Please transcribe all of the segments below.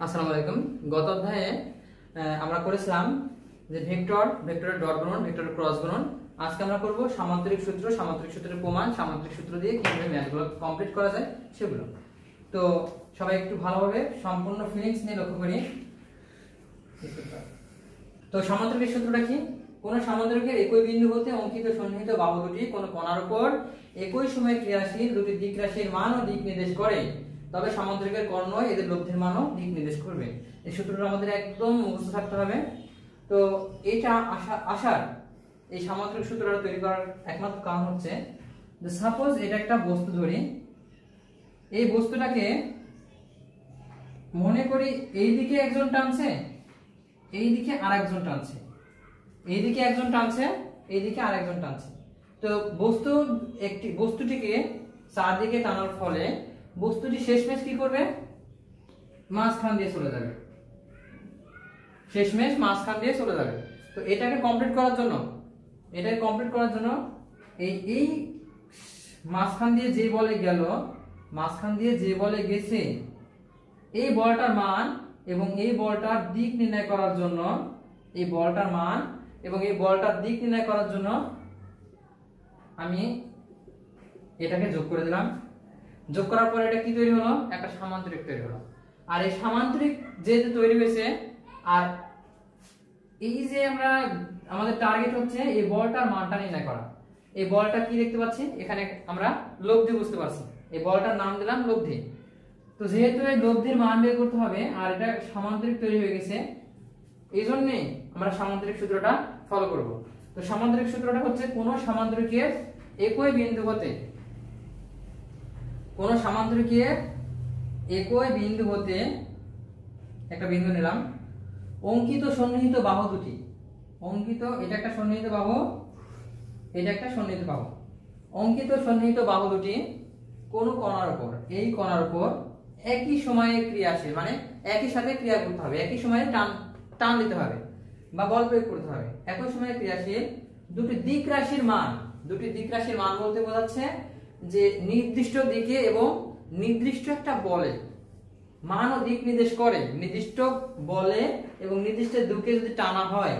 আসসালামু আলাইকুম। গত অধ্যায়ে আমরা করেছিলাম যে ভেক্টরের ডট গুণন, ভেক্টরের ক্রস গুণন। আজকে আমরা করব সামান্তরিক সূত্র, সামান্তরিক সূত্রের প্রমাণ, সামান্তরিক সূত্র দিয়ে কিভাবে ম্যাথগুলো কমপ্লিট করা যায় সেগুলো। তো সবাই একটু ভালোভাবে সম্পূর্ণ ফিলিংস নিয়ে লক্ষ্য করি। তো সামান্তরিক সূত্রটা কি? কোন সামান্তরিকের একই বিন্দু হতে অঙ্কিত সন্নিহিত বাহু দুটি কোন কোণার উপর একই সময়ে ক্রিয়াশীল দুটি দিক রাশির মান ও দিক নির্দেশ করে, তবে সামান্তরিকের কর্ণই এদের লব্ধির মান ও দিক নির্দেশ করবে। এই সূত্রটা আমাদের একদম মুখস্থ থাকতে হবে। তো এটা আসার এই সামান্তরিক সূত্রটা তৈরি করার একমাত্র কারণ হচ্ছে যে সাপোজ এটা একটা বস্তু ধরি, এই বস্তুটাকে মনে করি এই দিকে একজন টানছে, এই দিকে আরেকজন টানছে, এই দিকে একজন টানছে, এই দিকে আরেকজন টানছে। তো বস্তুটিকে চারদিকে টানার ফলে বস্তুটি শেষমেশ কি করবে? মাঝখান দিয়ে চলে যাবে, শেষমেশ মাঝখান দিয়ে চলে যাবে। তো এটাকে কমপ্লিট করার জন্য এই মাঝখান দিয়ে যে বলে গেল, মাঝখান দিয়ে যে বলে গেছে, এই বলটার মান এবং এই বলটার দিক নির্ণয় করার জন্য, এই বলটার মান এবং এই বলটার দিক নির্ণয় করার জন্য আমি এটাকে যোগ করে দিলাম। যোগ করার পরে এটা কি তৈরি হলো? একটা সামান্তরিক তৈরি হলো। আর এই সামান্তরিক যেহেতু তৈরি হয়েছে, আর এই যে আমাদের টার্গেট হচ্ছে এই বলটার মানটা নির্ণয় করা। এই বলটা কি দেখতে পাচ্ছি এখানে? আমরা লব্ধি বুঝতে পারছি। এই বলটার নাম দিলাম লব্ধি। তো যেহেতু এই লব্ধির মান বের করতে হবে আর এটা সামান্তরিক তৈরি হয়ে গেছে, এই জন্যে আমরা সামান্তরিক সূত্রটা ফলো করব। তো সামান্তরিক সূত্রটা হচ্ছে কোন সামান্তরিকের একই বিন্দু হতে, কোন সামান্তরিকের একই বিন্দু হতে, একটা বিন্দু নিলাম, অঙ্কিত সন্নিহিত বাহু দুটি, অঙ্কিত, এটা একটা সন্নিহিত বাহু, এটা একটা সন্নিহিত বাহু, অঙ্কিত সন্নিহিত বাহু দুটি কোন কোণার উপর, এই কোণার উপর একই সময়ে ক্রিয়াশীল, মানে একই সাথে ক্রিয়া করতে হবে, একই সময়ে টান দিতে হবে বা বল প্রয়োগ করতে হবে। একই সময়ে ক্রিয়াশীল দুটি দিক রাশির মান, দুটি দিক রাশির মান বলতে বোঝাচ্ছে যে নির্দিষ্ট দিকে এবং নির্দিষ্ট একটা বলে মান ও দিক নির্দেশ করে। নির্দিষ্ট বলে এবং নির্দিষ্ট দিকে যদি টানা হয়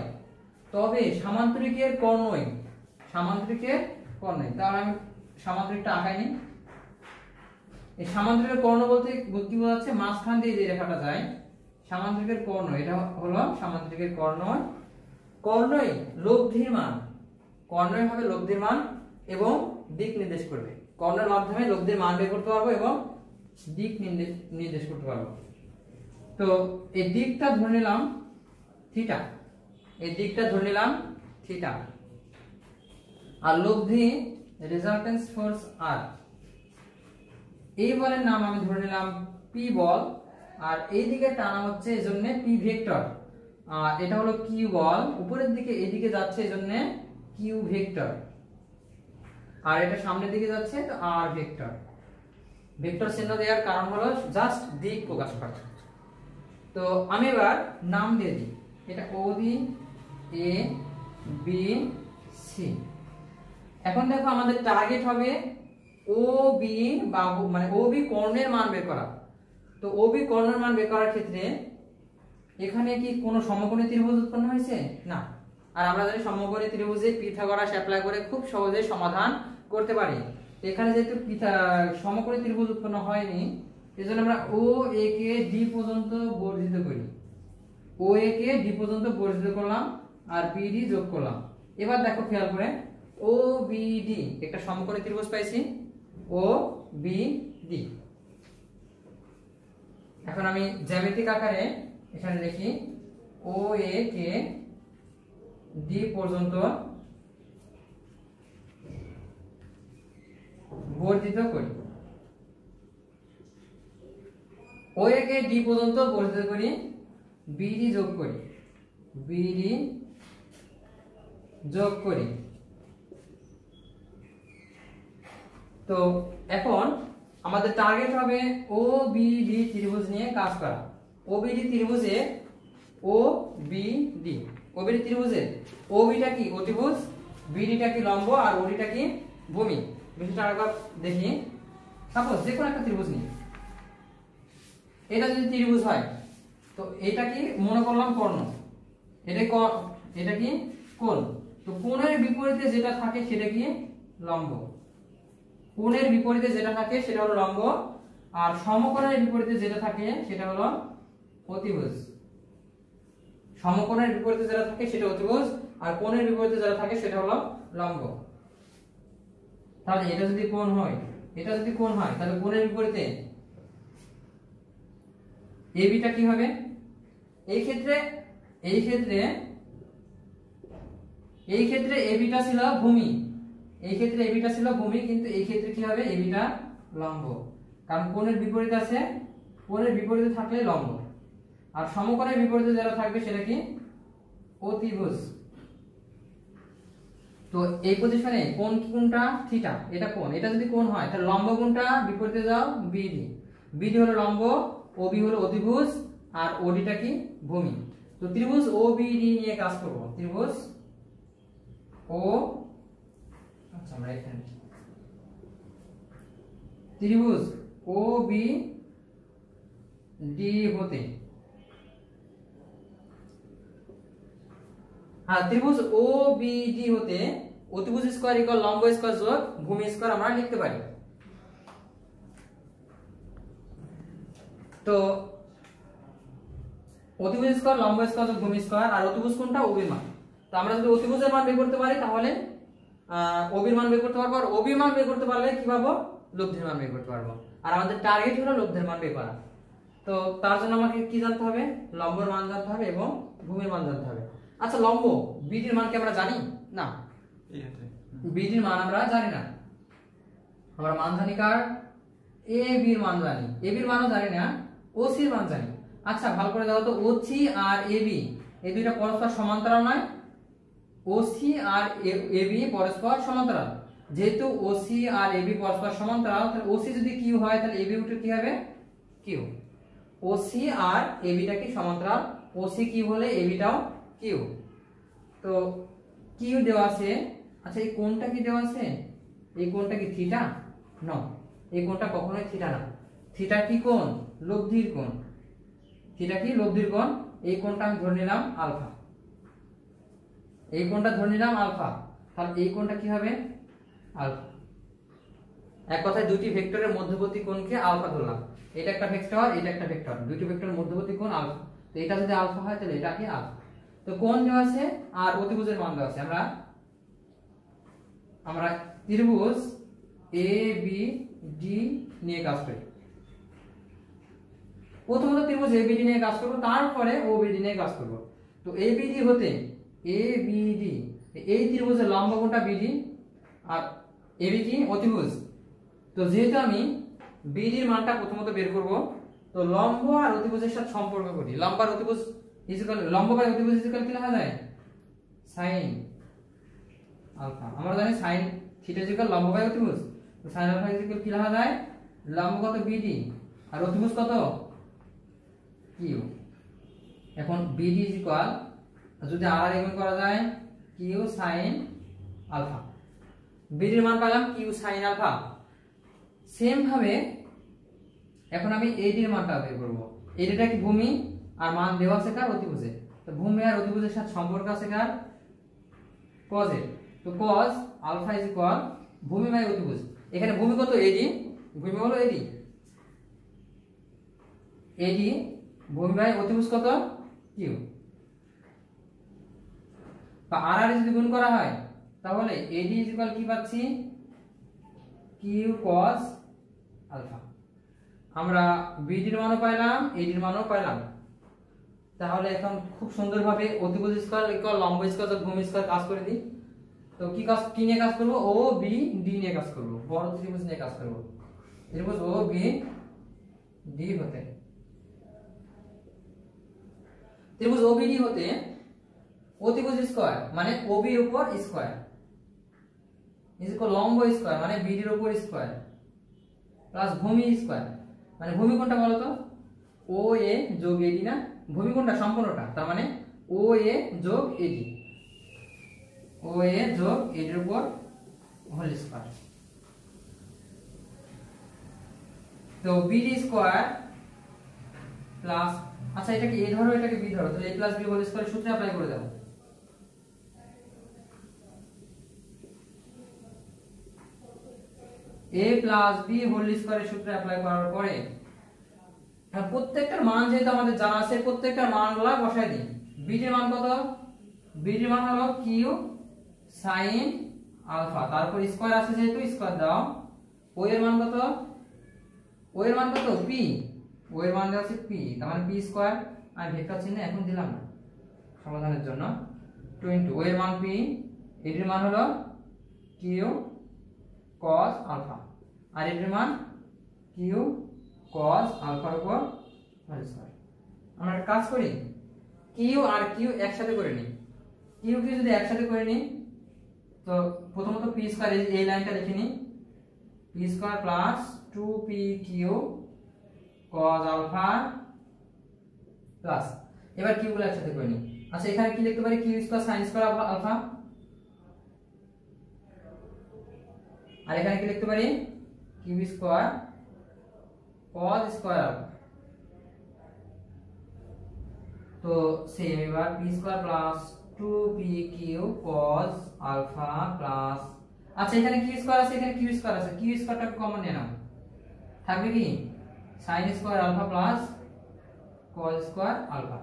তবে সামান্তরিকের কর্ণই, সামান্তরিকের কর্ণই। তাহলে আমি সামান্তরিকটা আঁকাইনি। এই সামান্তরিকের কর্ণ বলতে কি বোঝাচ্ছে? মাঝখান দিয়ে যে রেখাটা যায়, সামান্তরিকের কর্ণ, এটা হলো সামান্তরিকের কর্ণ। কর্ণই লব্ধির মান, কর্ণই হবে লব্ধির মান এবং দিক নির্দেশ করবে। কর্ণের মাধ্যমে লব্ধির মান বের করতে পারবো এবং দিক নির্দেশ করতে পারবো। তো এই দিকটা ধরে নিলাম থিটা, এই দিকটা ধরে নিলাম থিটা, আর লব্ধি রেজাল্টেন্স ফোর্স আর, এই বলের নাম আমি ধরে নিলাম পি বল, আর এই দিকে টানা হচ্ছে এজন্য পি ভেক্টর, আর এটা হলো কিউ বল, উপরের দিকে এদিকে যাচ্ছে এজন্য কিউ ভেক্টর, আর এটা সামনের দিকে যাচ্ছে তো আর ভেক্টর। ভেক্টর চিহ্ন দেওয়ার কারণ হলো জাস্ট দিক প্রকাশ করা। তো আমি এবার নাম দিয়ে দিই, এটা ও বি, এ বি সি। এখন দেখো আমাদের টার্গেট হবে ও বি বাহু, মানে ও বি কর্ণের মান বের করা। তো ও বি কর্ণের মান বের করার ক্ষেত্রে এখানে কি কোনো সমকোণী ত্রিভুজ উৎপন্ন হয়েছে? না। আর আমরা জানি সমকোণী ত্রিভুজে পিথাগোরাস অ্যাপ্লাই করে খুব সহজে সমাধান করতে পারি। এখানে যেহেতু সমকোণী ত্রিভুজ উৎপন্ন হয়নি, এজন্য আমরা ও এ কে ডি পর্যন্ত বর্ধিত করি, ও এ কে ডি পর্যন্ত বর্ধিত করলাম আর বি ডি যোগ করলাম। এবার দেখো খেয়াল করে, ও বি ডি একটা সমকোণী ত্রিভুজ পাইছি, ও বি ডি। এখন আমি জ্যামিতিক আকারে এখানে লিখি ও এ কে ডি পর্যন্ত বর্ধিত করি, ও এ কে ডি পর্যন্ত বর্ধিত করি, বিডি যোগ করি, বিডি যোগ করি। তো এখন আমাদের টার্গেট হবে ও বি ডি ত্রিভুজ নিয়ে কাজ করা। ও বি ডি ত্রিভুজে ও বি ডি, ও বি ডি ত্রিভুজে ও বিটা কি অতিভুজ, বিডিটা কি লম্ব, আর ওডিটা কি ভূমি। বিষয়টা আরেকবার দেখি। সাপোজ যে কোনো একটা ত্রিভুজ নিই, এটা যদি ত্রিভুজ হয় তো এটা কি মনে করলাম কর্ণ, এটা কি কোণ। তো কোণের বিপরীতে যেটা থাকে সেটা কি লম্ব। কোণের বিপরীতে যেটা থাকে সেটা হলো লম্ব, আর সমকোণের বিপরীতে যেটা থাকে সেটা হলো অতিভুজ। সমকোণের বিপরীতে যেটা থাকে সেটা অতিভুজ, আর কোণের বিপরীতে যেটা থাকে সেটা হলো লম্ব। তাহলে এটা যদি কোণ হয়, এটা যদি কোণ হয়, তাহলে কোণের বিপরীতে এবিটা কি হবে? এই ক্ষেত্রে এবিটা ছিল ভূমি, এই ক্ষেত্রে এবিটা ছিল ভূমি, কিন্তু এই ক্ষেত্রে কি হবে? এবিটা লম্ব, কারণ কোণের বিপরীতে আছে, কোণের বিপরীতে থাকলে লম্ব। আর সমকোণের বিপরীতে যেটা থাকবে সেটা কি অতিভুজ। তো এই পজিশনে কোণ কোনটা? থিটা, এটা কোণ। এটা যদি কোণ হয় তাহলে লম্ব কোণটা বিপরীতে যাও বিডি। বিডি হলো লম্ব, ওবি হলো অতিভুজ, আর ওডিটা কি ভূমি। তো ত্রিভুজ ওবিডি নিয়ে কাজ করব। ত্রিভুজ ও আচ্ছা আমরা এখানে ত্রিভুজ ওবিডি হতে, হ্যাঁ ত্রিভুজ ওবিডি হতে অতিভুজ স্কয়ার ইকুয়াল লম্ব স্কয়ার যোগ ভূমি স্কয়ার আমরা লিখতে পারি। তো অতিভুজ স্কয়ার লম্ব স্কয়ার যোগ ভূমি স্কয়ার, আর অতিভুজ কোনটা? ওবির মান। তো আমরা যদি অতিভুজের মান বের করতে পারি তাহলে ওবির মান বের করতে পারবো, আর ওবির মান বের করতে পারলে কি পাবো? লব্ধির মান বের করতে পারবো। আর আমাদের টার্গেট হলো লব্ধির মান বের করা। তো তার জন্য আমাকে কি জানতে হবে? লম্বর মান জানতে হবে এবং ভূমির মান জানতে হবে। আচ্ছা লম্ব বিডির মান কি আমরা জানি? না, বিডির মান আমরা জানি না। আমরা মান জানি কার? এ বির মান জানি, এ বির মানও জানি না, ওসি এর মান জানি। আচ্ছা ভালো করে দাও তো, ওসি আর এবি এই দুইটা পরস্পর সমান্তরাল নয়? ওসি আর এবি পরস্পর সমান্তরাল। যেহেতু ওসি আর এবি পরস্পর সমান্তরাল, তাহলে ওসি যদি কিউ হয় তাহলে এবি উঠে কি হবে? কিউ। ওসি আর এবিটা কি সমান্তরাল? ওসি কিউ হলে এবিটাও কিউ। তো কিউ দেওয়া আছে। আচ্ছা এই কোণটা কি দেওয়া আছে? এই কোণটা কি থিটা? না, এই কোণটা কখনোই থিটা না। থিটা কি কোণ? লব্ধির কোণ। থিটা কি লব্ধির কোণ। এই কোণটা আমি ধরে নিলাম আলফা, এই কোণটা ধরে নিলাম আলফা, তাহলে এই কোণটা কি হবে? আলফা। এক কথায় দুটি ভেক্টরের মধ্যবর্তী কোণকে আলফা ধরলাম। এটা একটা ভেক্টর, এটা একটা ভেক্টর, দুটি ভেক্টরের মধ্যবর্তী কোণ আলফা। তো এটা যদি আলফা হয় তাহলে এটা কি আলফা। তো কোণ দেওয়া আছে আর অতিভুজের মান দেওয়া আছে। আমরা ত্রিভুজ এ বি ডি নিয়ে কাজ করি। প্রথমত ত্রিভুজ এবিডি নিয়ে কাজ করব, তারপরে ওবিডি নিয়ে কাজ করব। তো এবিডি হতে এবিডি, এই ত্রিভুজের লম্ব কোণটা বিডি, আর এবি কি অতিভুজ। তো যেহেতু আমি বিডির মানটা প্রথমত বের করব, তো লম্ব আর অতিভুজের সাথে সম্পর্ক করি। লম্ব আর অতিভুজ ইকুয়াল, লম্ব বাই অতিভুজ ইকুয়াল কি লেখা যায়? sin alpha. আমরা জানি sin থিটা ইকুয়াল লম্ব বাই অতিভুজ। তো sin আলফা ইকুয়াল কি লেখা যায়? লম্ব কত? বিডি, আর অতিভুজ কত? কিউ। এখন বিডি ইকুয়াল যদি আর গুণ করা যায় কিউ sin আলফা, বিডির মান পেলাম কিউ sin আলফা। সেম ভাবে এখন আমি এডির মানটা বের করব। এডিটা কি ভূমি, আর মান দেওয়া আছে কার? অতিভুজে। তো ভূমি আর অতিভুজের সাথে সম্পর্ক আছে কার? cos এর। তো cos আলফা ইজ ইকুয়াল ভূমি বাই অতিভুজ। এখানে ভূমি কত? এডি, ভূমি হলো এডি, এডি ভূমি বাই অতিভুজ কত? কিউ। বা আর আর যদি গুণ করা হয় তাহলে এডি ইজ ইকুয়াল কি পাচ্ছি? Q cos alpha. আমরা বিডির মানও পাইলাম, এডির মানও পাইলাম। তাহলে এখন খুব সুন্দরভাবে অতিভুজ স্কয়ার ইকুয়াল লম্ব স্কয়ার যোগ ভূমি স্কয়ার কাজ করে দিই। তো কি নিয়ে কাজ করব? ও বি ডি নিয়ে কাজ করব, বড় ত্রিভুজ নিয়ে কাজ করব। ত্রিভুজ ও বি ডি হতে, ত্রিভুজ ও বি ডি হতে অতিভুজ স্কয়ার মানে ওবি এর উপর স্কয়ার ইজ ইকুয়াল লম্ব স্কয়ার মানে বিডি এর উপর স্কয়ার প্লাস ভূমি স্কয়ার। মানে ভূমি কোনটা বলো তো? ও এ যোগ এডি না? ভূমি কোনটা? সম্পূর্ণটা, তার মানে ও এ যোগ এডি, ও এ যোগ এডির উপর হোল স্কয়ার। তো বিডি স্কয়ার প্লাস আচ্ছা এটাকে a ধরো এটাকে b ধরো, তাহলে a plus b whole square সূত্রে অ্যাপ্লাই করে দাও। a প্লাস b হোল স্কয়ারের সূত্রে অ্যাপ্লাই করার পরে প্রত্যেকটার মান যেহেতু আমাদের জানা আছে, প্রত্যেকটার মানগুলো বসাই দিই। b এর মান কত? b এর মান হলো q sin আলফা, তারপর স্কয়ার আছে যেহেতু স্কয়ার দাও। o এর মান কত? o এর মান কত? p, o এর মান দেওয়া আছে p, তার মানে p স্কয়ার। আমি ভেক্টর চিহ্ন এখন দিলাম না সমাধানের জন্য। 20 o এর মান p, এর মান হলো q cos আলফা, আর এর মান q cos আলফার উপর হোল স্কয়ার। আমরা একটা কাজ করি, q আর q একসাথে করে নিই। q কে যদি একসাথে করে নিই তো প্রথমত p স্কয়ার, এই লাইনটা লিখে নিই, p square plus 2pq cos alpha plus, এবার q গুলো একসাথে করে নিই। আচ্ছা এখানে কি লিখতে পারি? q square sin square alpha, আর এখানে কি লিখতে পারি? q square cos square alpha. তো সেম এবার p square plus 2pq cos alpha plus, আচ্ছা এখানে q স্কয়ার আছে, এখানে q স্কয়ার আছে, q স্কয়ারটা কমন নিয়ে নাও, থাকবে কি sin square alpha plus cos square alpha.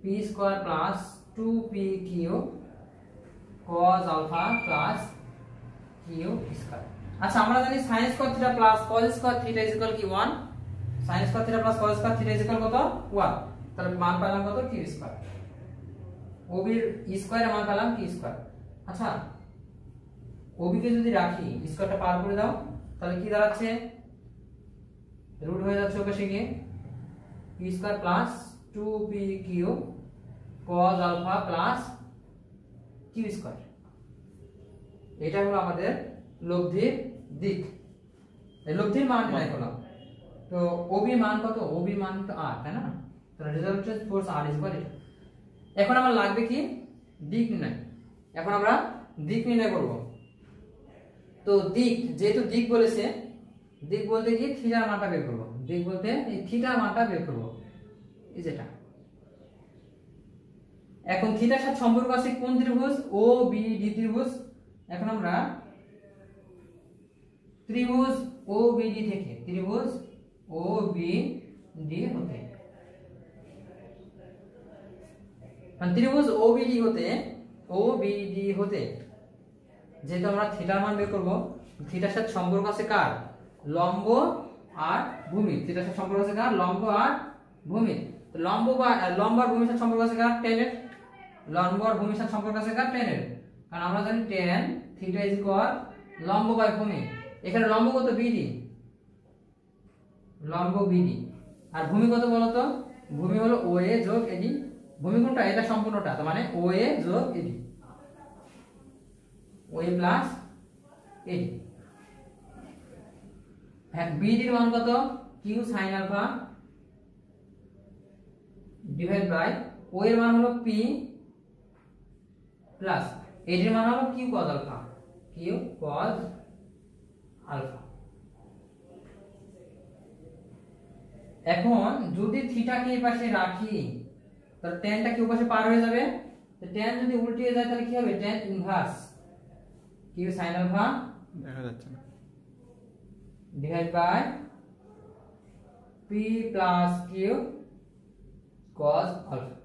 p square plus 2pq cos alpha plus q square. আচ্ছা আমরা জানি sin square theta plus cos square theta is equal কি 1, sin square theta plus cos square theta is equal কত? 1। তাহলে মান পেলাম কত? q square. ob এর স্কয়ারের মান পেলাম q স্কয়ার। আচ্ছা ob কে যদি রাখি, স্কয়ারটা পার করে দাও, তাহলে কি দাঁড়াচ্ছে? রুট হয়ে যাচ্ছে ওপাশে গিয়ে p square plus 2pq cos alpha plus q square. এটা হলো আমাদের লব্ধির দিক, এই লব্ধির মান নির্ণয় করলাম। তো ob মান কত? ob মান তো r, তাই না? তাহলে resultant force r is equal. এখন আমার লাগবে কি? দিক নির্ণয়। এখন আমরা দিক নির্ণয় করব। তো দিক, যেহেতু দিক বলেছে, দিক বলতে কি থিটার মানটা বের করব। দিক বলতে এই থিটার মানটা বের করব, এই যেটা। এখন থিটার সাথে সম্পর্ক আছে কোন ত্রিভুজ? ও বি ডি ত্রিভুজ। এখন আমরা ত্রিভুজ ও বি ডি থেকে, ত্রিভুজ ও বি ডি হতে, ত্রিভুজ ও বি ডি হতে, ও বি ডি হতে যেহেতু আমরা থিটার মান বের করব, থিটার সাথে সম্পর্ক আছে কার? লম্ব আর ভূমি। থিটার সাথে সম্পর্ক আছে কার? লম্ব আর ভূমি। লম্ব আর ভূমির সাথে সম্পর্ক আছে কার? tan এর। লম্ব আর ভূমির সাথে সম্পর্ক আছে কার? tan এর। কারণ আমরা জানি tan থিটা ইজ ইকুয়াল লম্ব বাই ভূমি। এখানে লম্ব কত? বিডি, লম্ব বিডি। আর ভূমি কত বলো তো? ভূমি হলো ওএ যোগ এডি। ভূমি কোনটা? এটা সম্পূর্ণটা, তার মানে ওএ যোগ এডি, ওএ প্লাস এডি। হ্যাঁ, বিডি এর মান কত? Q sin alpha divide by O এর মান হলো পি প্লাস এডি এর মান হলো Q cos alpha, Q cos alpha. এখন যদি থিটাকে এই পাশে রাখি তাহলে ট্যানটা কি ওপাশে পার হয়ে যাবে। তো ট্যান যদি উল্টিয়ে যায় তাহলে কি হবে? Tan inverse q sin alpha দেখা যাচ্ছে না divide by p plus q cos alpha.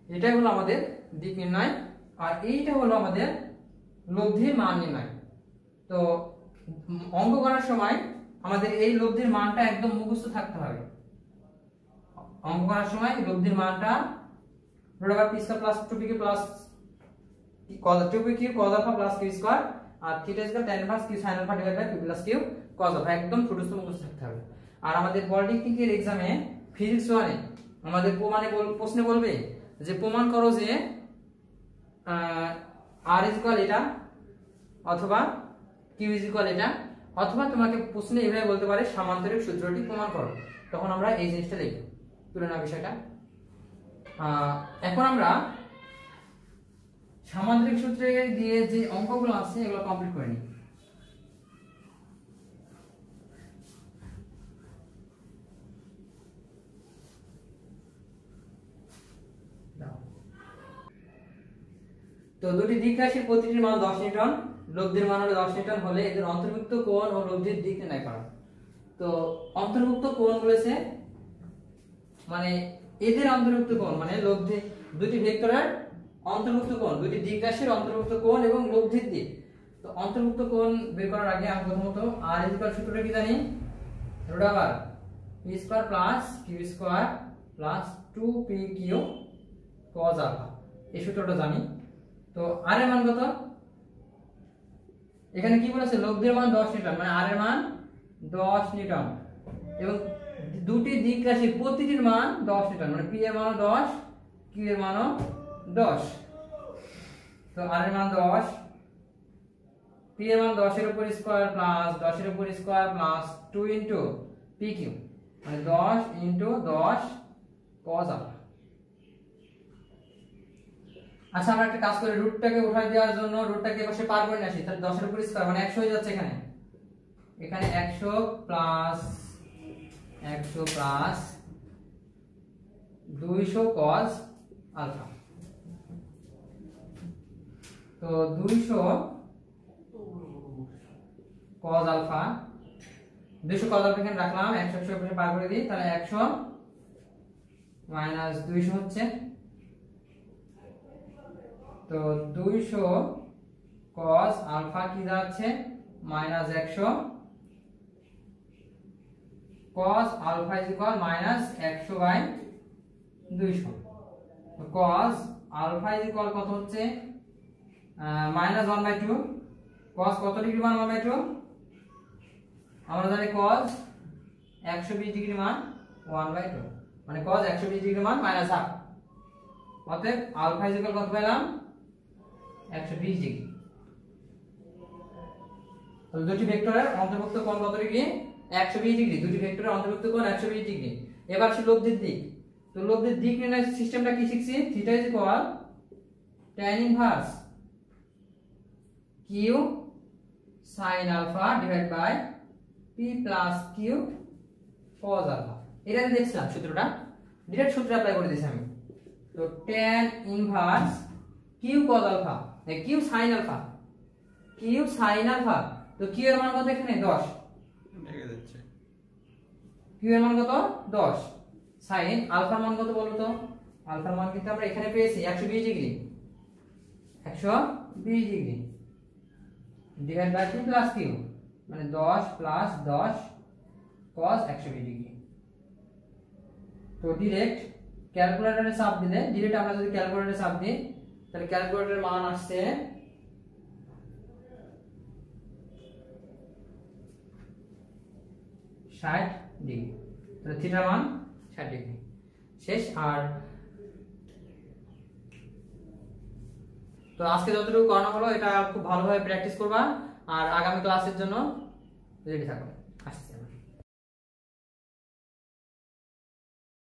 এটাই হলো আমাদের দিক নির্ণয়, আর এইটা হলো আমাদের লব্ধির মান নির্ণয়। তো অঙ্ক করার সময় আমাদের এই লব্ধির মানটা একদম মুখস্থ থাকতে হবে। অঙ্ক করার সময় লব্ধির মানটা root over p square plus 2pq plus cos 2pq cos alpha plus q square আর theta equal tan inverse q sin alpha divide by p plus q cos alpha, একদম ছোটস্থ মুখস্থ থাকতে হবে। আর আমাদের পলিটেকনিকের এক্সামে ফিজিক্স 1 এ আমাদের প্রশ্নে বলবে যে প্রমাণ করো যে r ইজ ইকুয়াল এটা অথবা q ইজ ইকুয়াল এটা, অথবা তোমাকে প্রশ্নে এভাবে বলতে পারে সামান্তরিক সূত্রটি প্রমাণ করো। তখন আমরা এই জিনিসটা লিখব, তুলে নাও বিষয়টা। এখন আমরা সামান্তরিক সূত্রে দিয়ে যে অঙ্কগুলো আছে এগুলো কমপ্লিট করে নিই। তো দুটি দিক রাশির প্রতিটির মান 10 নিউটন, লব্ধির মান হলো 10 নিউটন হলে এদের অন্তর্ভুক্ত কোণ ও লব্ধির দিক নির্ণয় করো। তো অন্তর্ভুক্ত কোণ বলেছে মানে এদের অন্তর্ভুক্ত কোণ মানে লব্ধি দুটি ভেক্টরের অন্তর্ভুক্ত কোণ, দুটি দিক রাশির অন্তর্ভুক্ত কোণ এবং লব্ধির দিক। তো অন্তর্ভুক্ত কোণ বের করার আগে আমি প্রথমত r ইকুয়াল সূত্রটা কি জানি, root over p square plus q square plus 2pq cos alpha, এই সূত্রটা জানি। তো r এর মান কত, এখানে কি বলেছে লব্ধির মান 10 নিউটন মানে r এর মান 10 নিউটন এবং দুটি দিক রাশির প্রতিটির মান 10 নিউটন মানে p এর মান 10 q এর মান 10। তো r এর মান 10, p এর মান 10 এর উপর স্কয়ার প্লাস 10 এর উপর স্কয়ার প্লাস 2 ইনটু pq মানে 10 ইনটু 10 cos আলফা। আচ্ছা আমরা একটা কাজ করি, রুটটাকে উঠাই দেওয়ার জন্য রুটটাকে পাশে পার করে আসি, তাহলে 10 এর উপর স্কয়ার মানে 100 হয়ে যাচ্ছে, এখানে 100 প্লাস 200 cos আলফা। তো 200 cos আলফা, 200 cos আলফা এখানে রাখলাম, 100 পাশে পার করে দিই, তাহলে 100 মাইনাস 200 হচ্ছে। তো 200 cos আলফা কি দাঁড়াচ্ছে minus 100 cos alpha is equal minus 100 by 200। তো cos আলফা ইজ ইকুয়াল কত হচ্ছে মাইনাস 1/2। cos কত ডিগ্রি মান 1/2, আমরা জানি cos 120 ডিগ্রি মান 1/2 মানে cos 120 ডিগ্রি মান মাইনাস হাফ। অতএব আলফা ইজ ইকুয়াল কত পেলাম 120 ডিগ্রি। তো দুটি ভেক্টরের অন্তর্ভুক্ত কোণ কত ডিগ্রি 120 ডিগ্রি, দুটি ভেক্টরের অন্তর্ভুক্ত কোণ 120 ডিগ্রি। এবার সে লব্ধির দিক, তো লব্ধির দিক নির্ণয় সিস্টেমটা কি শিখছি, theta is equal tan inverse q sin alpha divide by p plus q cos alpha. এটা দেখছিলাম সূত্রটা, ডাইরেক্ট সূত্র অ্যাপ্লাই করে দিয়েছি আমি। তো tan inverse q cos alpha q sin alpha, q sin alpha, তো q এর মান কত এখানে 10 লেগে যাচ্ছে, q এর মান কত 10, sin আলফার মান কত বলো তো, আলফার মান কিন্তু আমরা এখানে পেয়েছি 120 degree, 120 degree divide by p plus q মানে 10 প্লাস 10 cos 120 ডিগ্রি। তো ডাইরেক্ট ক্যালকুলেটরে চাপ দিলে, ডাইরেক্ট আমরা যদি ক্যালকুলেটরে চাপ দিই তাহলে ক্যালকুলেটরের মান আসছে 60 ডিগ্রি। তাহলে থিটার মান 60 ডিগ্রি শেষ। আর তো আজকে যতটুকু করানো হলো এটা খুব ভালোভাবে প্র্যাকটিস করবা আর আগামী ক্লাসের জন্য রেডি থাকো।